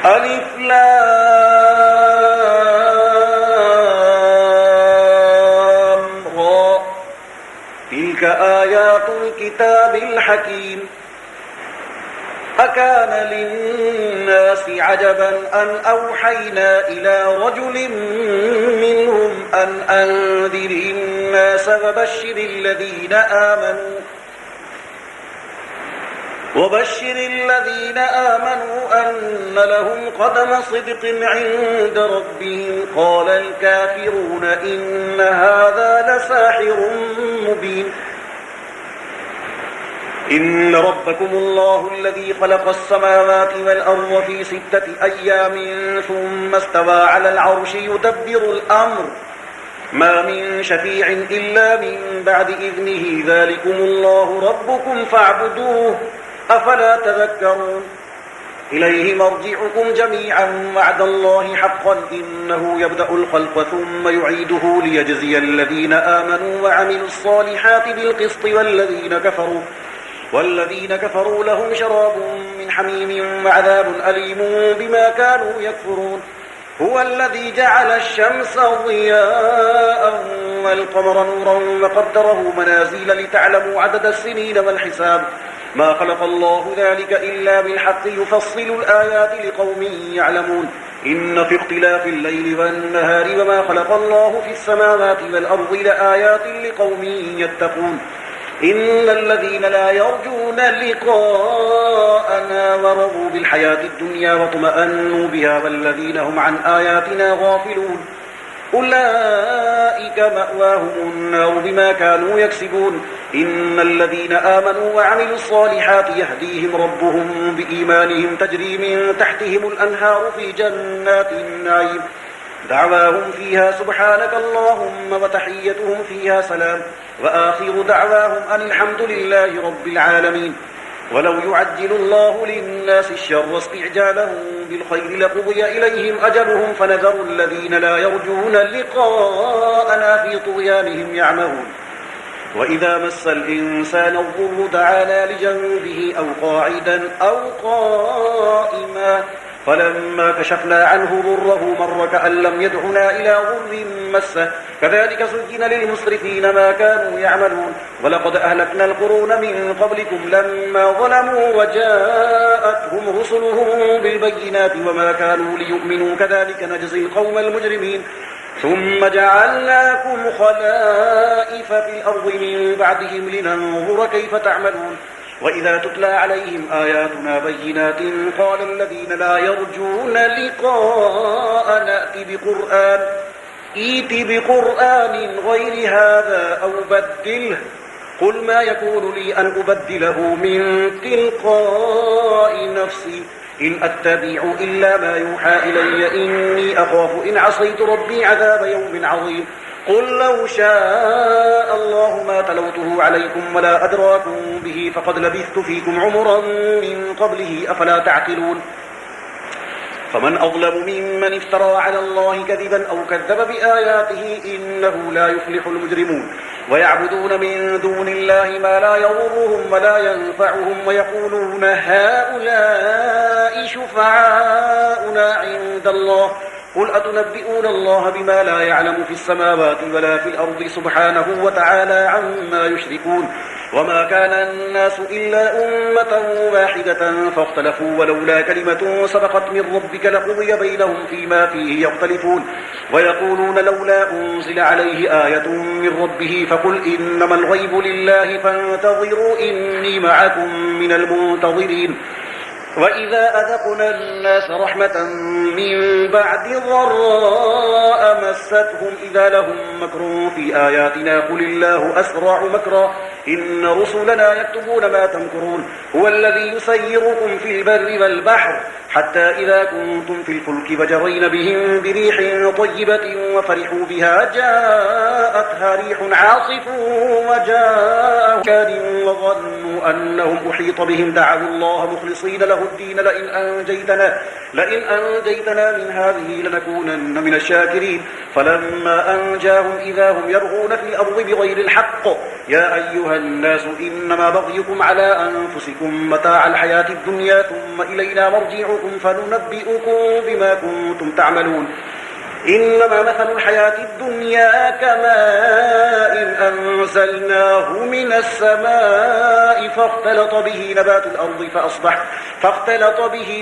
ألف لام را تلك آيات الكتاب الحكيم أكان للناس عجبا أن أوحينا إلى رجل منهم أن أنذر الناس وبشر الذين آمنوا أن لهم قدم صدق عند ربهم قال الكافرون إن هذا لساحر مبين إن ربكم الله الذي خلق السماوات والأرض في 6 أيام ثم استوى على العرش يدبر الأمر ما من شفيع إلا من بعد إذنه ذلكم الله ربكم فاعبدوه أفلا تذكرون إليه مرجعكم جميعا وعد الله حقا إنه يبدأ الخلق ثم يعيده ليجزي الذين آمنوا وعملوا الصالحات بالقسط والذين كفروا لهم شراب من حميم وعذاب أليم بما كانوا يكفرون هو الذي جعل الشمس ضياء والقمر نورا وقدره منازل لتعلموا عدد السنين والحساب ما خلق الله ذلك إلا بالحق يفصل الآيات لقوم يعلمون إن في اختلاف الليل والنهار وما خلق الله في السماوات والأرض لآيات لقوم يتقون إن الذين لا يرجون لقاءنا ورضوا بالحياة الدنيا واطمأنوا بها والذين هم عن آياتنا غافلون أولئك مأواهم النار بما كانوا يكسبون إن الذين آمنوا وعملوا الصالحات يهديهم ربهم بإيمانهم تجري من تحتهم الأنهار في جنات النعيم دعواهم فيها سبحانك اللهم وتحيتهم فيها سلام وآخر دعواهم أن الحمد لله رب العالمين ولو يعجل الله للناس الشر استعجالهم بالخير لقضي إليهم أجلهم فنذر الذين لا يرجون لقاءنا في طغيانهم يعمهون وإذا مس الإنسان الضر دعانا لجنبه أو قاعدا أو قائما فلما كشفنا عنه ضره مر كأن لم يدعنا إلى ضر مسه كذلك زين للمسرفين ما كانوا يعملون ولقد أهلكنا القرون من قبلكم لما ظلموا وجاءتهم رسلهم بالبينات وما كانوا ليؤمنوا كذلك نجزي القوم المجرمين ثم جعلناكم خلائف في الأرض من بعدهم لننظر كيف تعملون وإذا تتلى عليهم آياتنا بينات قال الذين لا يرجون لقاءنا ائت بقرآن غير هذا أو بدله قل ما يكون لي أن أبدله من تلقاء نفسي إن أتبع إلا ما يوحى إلي إني أخاف إن عصيت ربي عذاب يوم عظيم قل لو شاء الله ما تلوته عليكم ولا أدراكم به فقد لبثت فيكم عمرا من قبله أفلا تعقلون فمن أظلم ممن افترى على الله كذبا أو كذب بآياته إنه لا يفلح المجرمون ويعبدون من دون الله ما لا يضرهم ولا ينفعهم ويقولون هؤلاء شفعاؤنا عند الله قل أتنبئون الله بما لا يعلم في السماوات ولا في الأرض سبحانه وتعالى عما يشركون وما كان الناس إلا أمة واحدة فاختلفوا ولولا كلمة سبقت من ربك لقضي بينهم فيما فيه يختلفون ويقولون لولا أنزل عليه آية من ربه فقل إنما الغيب لله فانتظروا إني معكم من المنتظرين وإذا أذقنا الناس رحمة من بعد ضراء مستهم إذا لهم مكر في آياتنا قل الله أسرع مكرا إن رسلنا يكتبون ما تمكرون هو الذي يسيركم في البر والبحر حتى إذا كنتم في الفلك فجرين بهم بريح طيبة وفرحوا بها جاءتها ريح عاصف وجاءهم كان وظنوا أنهم أحيط بهم دعوا الله مخلصين له الدين لئن أنجيتنا من هذه لنكونن من الشاكرين فلما أنجاهم إذا هم يبغون في الأرض بغير الحق يا أيها الناس إنما بغيكم على أنفسكم متاع الحياة الدنيا ثم إلينا مرجعكم ربكم فننبئكم بما كنتم تعملون. إنما مثل الحياة الدنيا كماء أنزلناه من السماء فاختلط به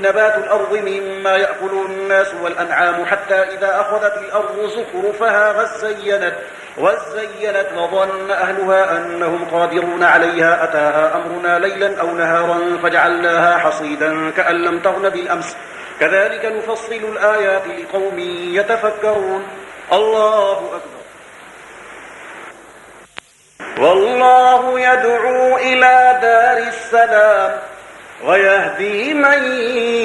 نبات الأرض مما يأكل الناس والأنعام حتى إذا أخذت الأرض زخرفها وزينت وظن أهلها أنهم قادرون عليها أتاها أمرنا ليلا أو نهارا فجعلناها حصيدا كأن لم تغن بالأمس كذلك نفصل الآيات لقوم يتفكرون. الله أكبر. والله يدعو إلى دار السلام ويهدي من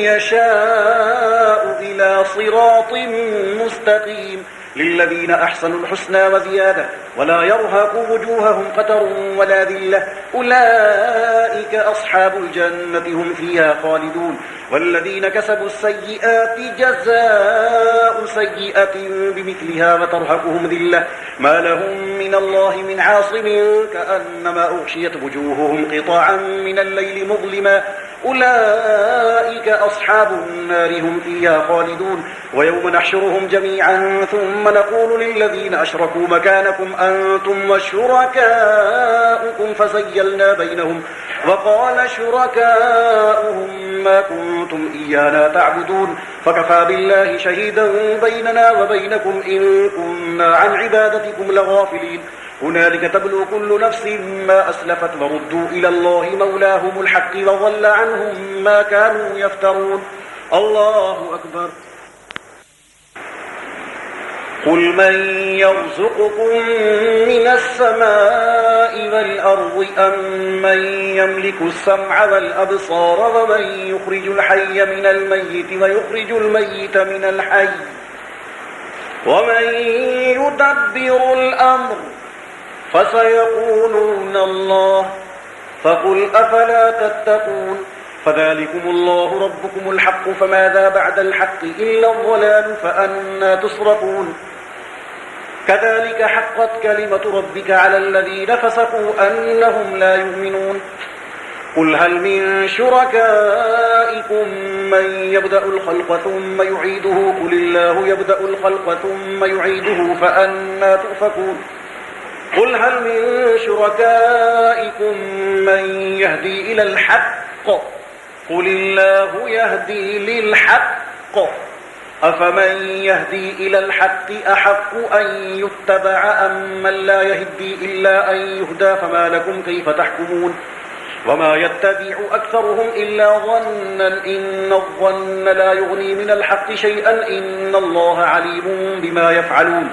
يشاء إلى صراط مستقيم للذين أحسنوا الحسنى وزيادة ولا يرهق وجوههم قتر ولا ذلة أولئك أصحاب الجنة هم فيها خالدون. والذين كسبوا السيئات جزاء سيئة بمثلها وترهقهم ذلة ما لهم من الله من عاصم كأنما أغشيت وجوههم قطاعا من الليل مظلما أولئك أصحاب النار هم فيها خالدون. ويوم نحشرهم جميعا ثم نقول للذين أشركوا مكانكم أنتم وشركاؤكم فزيلنا بينهم وقال شركاؤهم ما كنتم إيانا تعبدون فكفى بالله شهيدا بيننا وبينكم إن كنا عن عبادتكم لغافلين. هنالك تبلو كل نفس ما أسلفت وردوا إلى الله مولاهم الحق وضل عنهم ما كانوا يفترون. الله أكبر. قل من يرزقكم من السماء والأرض أم من يملك السمع والأبصار ومن يخرج الحي من الميت ويخرج الميت من الحي ومن يدبر الأمر فسيقولون الله فقل أفلا تتقون. فذلكم الله ربكم الحق فماذا بعد الحق إلا الضلال فأنى تصرفون. كذلك حقت كلمة ربك على الذين فسقوا أنهم لا يؤمنون. قل هل من شركائكم من يبدأ الخلق ثم يعيده قل الله يبدأ الخلق ثم يعيده فأنى تؤفكون. قل هل من شركائكم من يهدي إلى الحق قل الله يهدي للحق أفمن يهدي إلى الحق أحق أن يتبع أم من لا يهدي إلا أن يهدى فما لكم كيف تحكمون. وما يتبع أكثرهم إلا ظنا إن الظن لا يغني من الحق شيئا إن الله عليم بما يفعلون.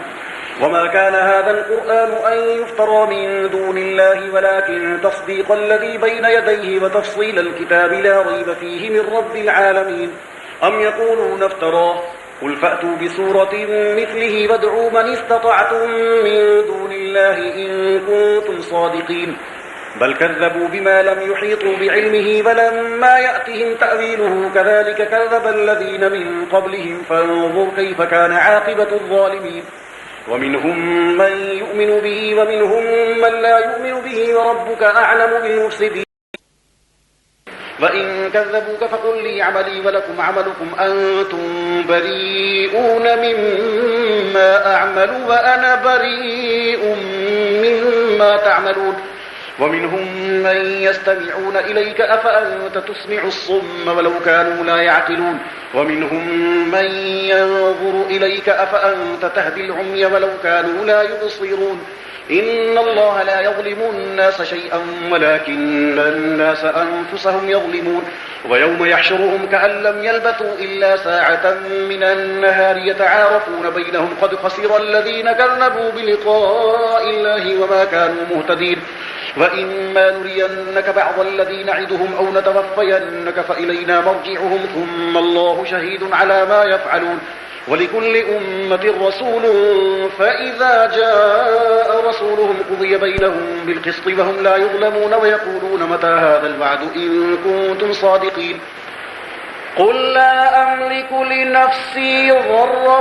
وما كان هذا القرآن أن يفترى من دون الله ولكن تصديق الذي بين يديه وتفصيل الكتاب لا ريب فيه من رب العالمين. أم يقولون افتراه قل فأتوا بسورة مثله وادعوا من استطعتم من دون الله إن كنتم صادقين. بل كذبوا بما لم يحيطوا بعلمه ولما يأتهم تأويله كذلك كذب الذين من قبلهم فانظر كيف كان عاقبة الظالمين. ومنهم من يؤمن به ومنهم من لا يؤمن به وربك أعلم بالمفسدين. وإن كذبوك فقل لي عملي ولكم عملكم أنتم بريئون مما أعمل وأنا بريء مما تعملون. ومنهم من يستمعون إليك أفأنت تسمع الصم ولو كانوا لا يعقلون. ومنهم من ينظر إليك أفأنت تهدي العمي ولو كانوا لا يبصرون. إن الله لا يظلم الناس شيئا ولكن الناس أنفسهم يظلمون. ويوم يحشرهم كأن لم يلبثوا إلا ساعة من النهار يتعارفون بينهم قد خسر الذين كذبوا بلقاء الله وما كانوا مهتدين. وإما نرينك بعض الذي نعدهم أو نتوفينك فإلينا مرجعهم ثم الله شهيد على ما يفعلون. ولكل أمة رسول فإذا جاء رسولهم قضي بينهم بالقسط وهم لا يظلمون. ويقولون متى هذا الوعد إن كنتم صادقين. قل لا أملك لنفسي ضرا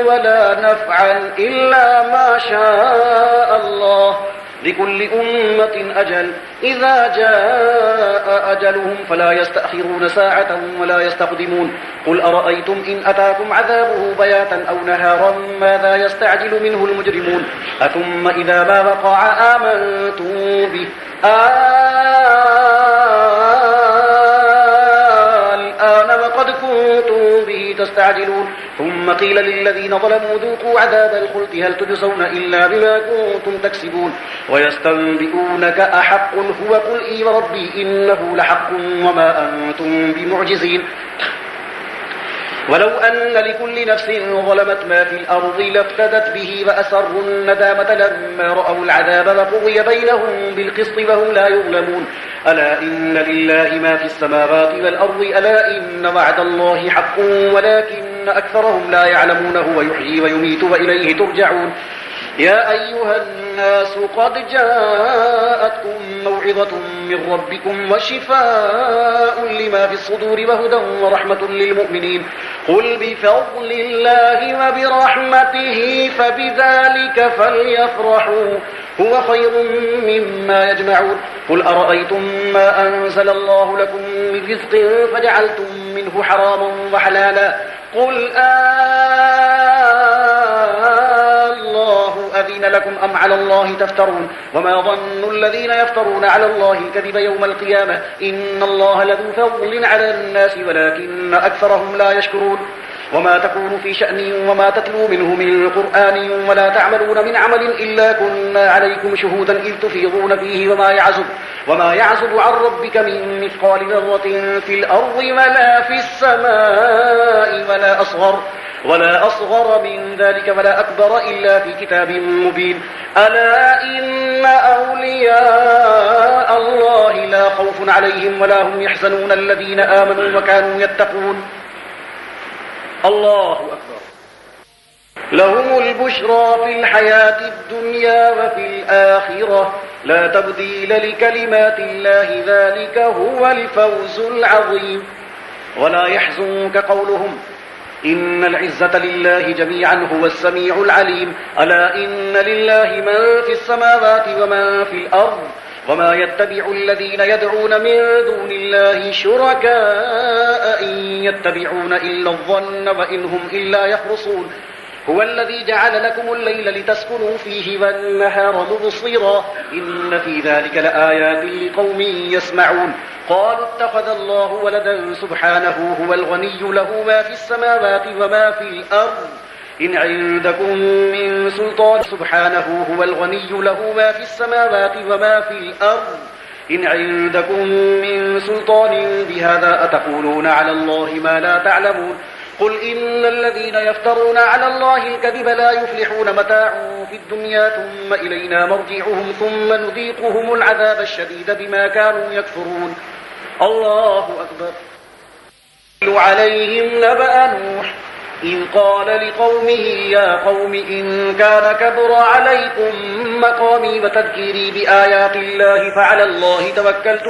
ولا نفعا إلا ما شاء الله لكل أمة أجل إذا جاء أجلهم فلا يستأخرون ساعة ولا يستقدمون قل أرأيتم إن أتاكم عذابه بياتا أو نهارا ماذا يستعجل منه المجرمون أثم إذا ما وقع آمنتم به الآن وقد كنتم به تستعجلون ثم قيل للذين ظلموا ذوقوا عذاب الخلد هل تجزون إلا بما كنتم تكسبون ويستنبئونك أحق هو قل إي وربي إنه لحق وما أنتم بمعجزين ولو أن لكل نفس ظلمت ما في الأرض لافتدت به وأسروا الندامة لما رأوا العذاب وقضي بينهم بالقسط وهم لا يظلمون ألا إن لله ما في السماوات والأرض ألا إن وعد الله حق ولكن أكثرهم لا يعلمونه ويحيي ويميت وإليه ترجعون يا أيها الناس قد جاءتكم موعظة من ربكم وشفاء لما في الصدور وهدى ورحمة للمؤمنين قل بفضل الله وبرحمته فبذلك فليفرحوا هو خير مما يجمعون قل أرأيتم ما أنزل الله لكم من رزق فجعلتم منه حراما وحلالا قل الله أذن لكم أم على الله تفترون وما ظن الذين يفترون على الله الكذب يوم القيامة إن الله لذو فضل على الناس ولكن أكثرهم لا يشكرون وما تكون في شأن وما تتلو منه من قرآن ولا تعملون من عمل إلا كنا عليكم شهودا إذ تفيضون فيه وما يعزب عن ربك من مثقال ذرة في الأرض ولا في السماء ولا أصغر من ذلك ولا أكبر إلا في كتاب مبين ألا إن أولياء الله لا خوف عليهم ولا هم يحزنون الذين آمنوا وكانوا يتقون الله أكبر لهم البشرى في الحياة الدنيا وفي الآخرة لا تبديل لكلمات الله ذلك هو الفوز العظيم ولا يحزنك قولهم إن العزة لله جميعا هو السميع العليم ألا إن لله من في السماوات ومن في الأرض وما يتبع الذين يدعون من دون الله شركاء إن يتبعون إلا الظن وإن هم إلا يخرصون هو الذي جعل لكم الليل لتسكنوا فيه والنهار مبصرا إن في ذلك لآيات لقوم يسمعون قالوا اتخذ الله ولدا سبحانه هو الغني له ما في السماوات وما في الأرض إن عندكم من سلطان سبحانه هو الغني له ما في السماوات وما في الأرض إن عندكم من سلطان بهذا أتقولون على الله ما لا تعلمون قل إن الذين يفترون على الله الكذب لا يفلحون متاع في الدنيا ثم إلينا مرجعهم ثم نذيقهم العذاب الشديد بما كانوا يكفرون الله أكبر عليهم نبأ نوح إذ قال لقومه يا قوم إن كان كبر عليكم مقامي وتذكيري بآيات الله فعلى الله توكلت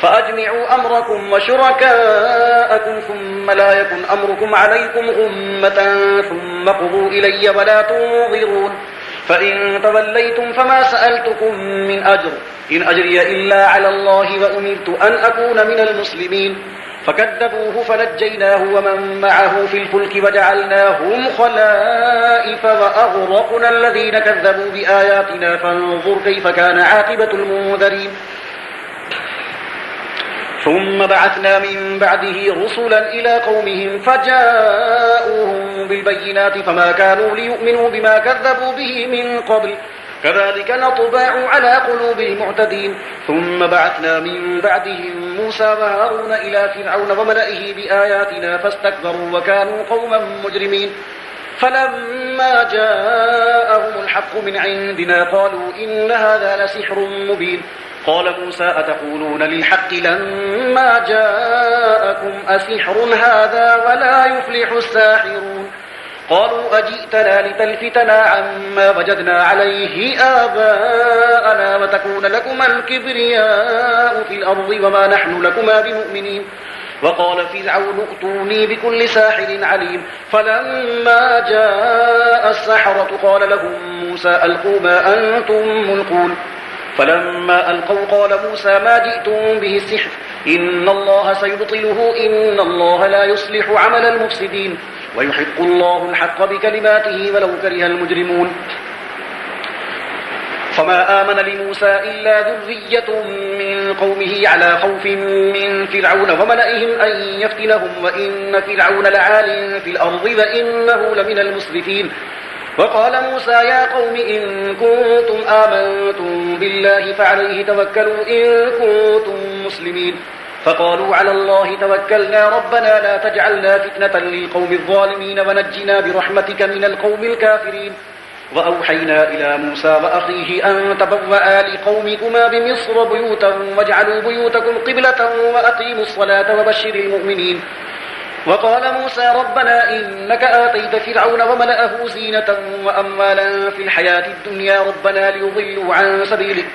فأجمعوا أمركم وشركاءكم ثم لا يكن أمركم عليكم غمة ثم قضوا إلي ولا تنظرون فإن توليتم فما سألتكم من أجر إن أجري إلا على الله وأمرت أن أكون من المسلمين فكذبوه فنجيناه ومن معه في الفلك وجعلناهم خلائف وأغرقنا الذين كذبوا بآياتنا فانظر كيف كان عاقبة المنذرين ثم بعثنا من بعده رسلا إلى قومهم فجاءوهم بالبينات فما كانوا ليؤمنوا بما كذبوا به من قبل كذلك نطبع على قلوب المعتدين ثم بعثنا من بعدهم موسى وهارون إلى فرعون وملئه بآياتنا فاستكبروا وكانوا قوما مجرمين فلما جاءهم الحق من عندنا قالوا إن هذا لسحر مبين قال موسى أتقولون للحق لما جاءكم أسحر هذا ولا يفلح الساحرون قالوا أجئتنا لتلفتنا عما وجدنا عليه آباءنا وتكون لكما الكبرياء في الأرض وما نحن لكما بمؤمنين وقال فرعون ائتوني بكل ساحر عليم فلما جاء السحرة قال لهم موسى ألقوا ما أنتم ملقون فلما ألقوا قال موسى ما جئتم به السحر إن الله سيبطله إن الله لا يصلح عمل المفسدين ويحق الله الحق بكلماته ولو كره المجرمون فما آمن لموسى إلا ذرية من قومه على خوف من فرعون وملئهم أن يفتنهم وإن فرعون لعال في الأرض وإنه لمن المسرفين وقال موسى يا قوم إن كنتم آمنتم بالله فعليه توكلوا إن كنتم مسلمين فقالوا على الله توكلنا ربنا لا تجعلنا فتنة للقوم الظالمين ونجنا برحمتك من القوم الكافرين وأوحينا إلى موسى وأخيه أن تبوأ لقومكما بمصر بيوتا واجعلوا بيوتكم قبلة وأقيموا الصلاة وبشر المؤمنين وقال موسى ربنا إنك آتيت فرعون وملأه زينة وأموالا في الحياة الدنيا ربنا ليضلوا عن سبيلك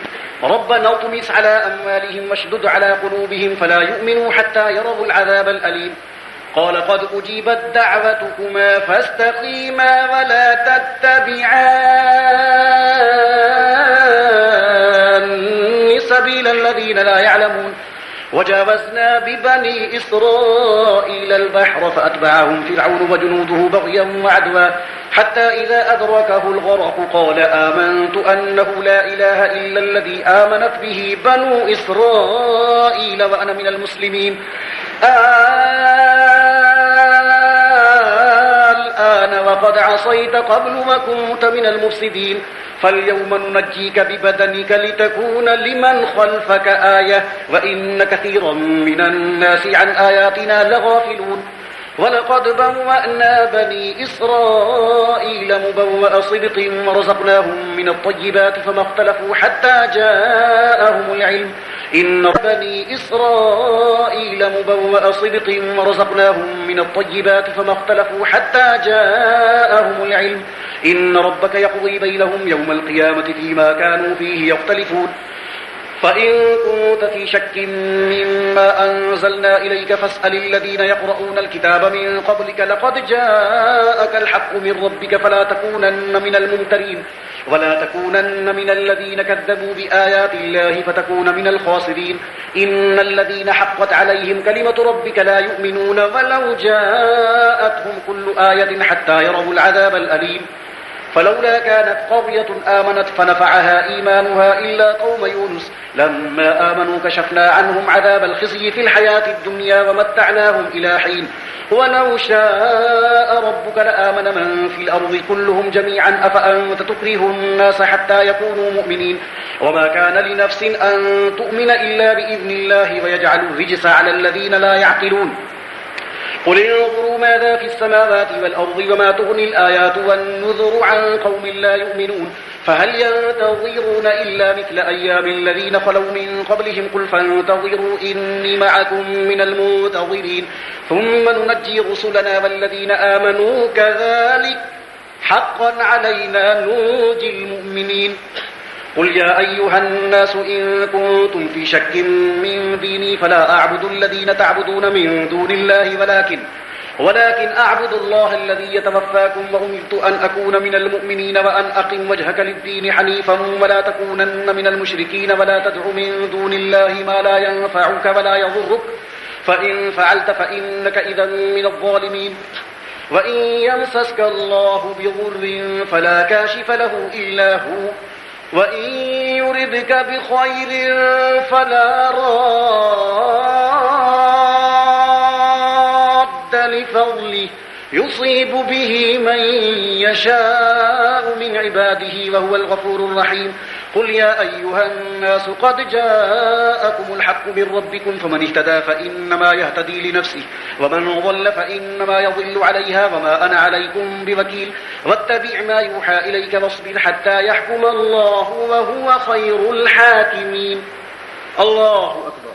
ربنا اطمس على أموالهم واشدد على قلوبهم فلا يؤمنوا حتى يروا العذاب الأليم قال قد أجيبت دعوتكما فاستقيما ولا تتبعان سبيل الذين لا يعلمون وجاوزنا ببني إسرائيل البحر فأتبعهم فرعون وجنوده بغيا وعدوا حتى إذا أدركه الغرق قال آمنت أنه لا إله إلا الذي آمنت به بنو إسرائيل وأنا من المسلمين الآن وقد عصيت قبل وكنت من المفسدين فاليوم ننجيك ببدنك لتكون لمن خلفك آية وإن كثيرا من الناس عن آياتنا لغافلون ولقد بوأنا بني إسرائيل مبوأ صدق ورزقناهم من الطيبات فما اختلفوا حتى جاءهم العلم إن بني إسرائيل مبوأ صدق ورزقناهم من الطيبات فما اختلفوا حتى جاءهم العلم إن ربك يقضي بينهم يوم القيامة فيما كانوا فيه يختلفون فإن كنت في شك مما أنزلنا إليك فاسأل الذين يقرؤون الكتاب من قبلك لقد جاءك الحق من ربك فلا تكونن من الممترين ولا تكونن من الذين كذبوا بآيات الله فتكون من الخاسرين إن الذين حقت عليهم كلمة ربك لا يؤمنون ولو جاءتهم كل آية حتى يروا العذاب الأليم فلولا كانت قرية آمنت فنفعها إيمانها إلا قوم يونس لما آمنوا كشفنا عنهم عذاب الخزي في الحياة الدنيا ومتعناهم إلى حين ولو شاء ربك لآمن من في الأرض كلهم جميعا أفأنت تكره الناس حتى يكونوا مؤمنين وما كان لنفس أن تؤمن إلا بإذن الله ويجعل الرجس على الذين لا يعقلون قل انظروا ماذا في السماوات والأرض وما تغني الآيات والنذر عن قوم لا يؤمنون فهل ينتظرون إلا مثل أيام الذين خلوا من قبلهم قل فانتظروا إني معكم من المنتظرين ثم ننجي رسلنا والذين آمنوا كذلك حقا علينا ننجي المؤمنين قل يا أيها الناس إن كنتم في شك من ديني فلا أعبد الذين تعبدون من دون الله ولكن أعبد الله الذي يتوفاكم وأمرت أن أكون من المؤمنين وأن أقم وجهك للدين حنيفا ولا تكونن من المشركين ولا تدع من دون الله ما لا ينفعك ولا يضرك فإن فعلت فإنك إذا من الظالمين وإن يمسسك الله بضر فلا كاشف له إلا هو وإن يردك بخير فلا راد لفضله يصيب به من يشاء من عباده وهو الغفور الرحيم قل يا أيها الناس قد جاءكم الحق من ربكم فمن اهتدى فإنما يهتدي لنفسه ومن ضل فإنما يضل عليها وما أنا عليكم بوكيل واتبع ما يوحى إليك واصبر حتى يحكم الله وهو خير الحاكمين الله أكبر.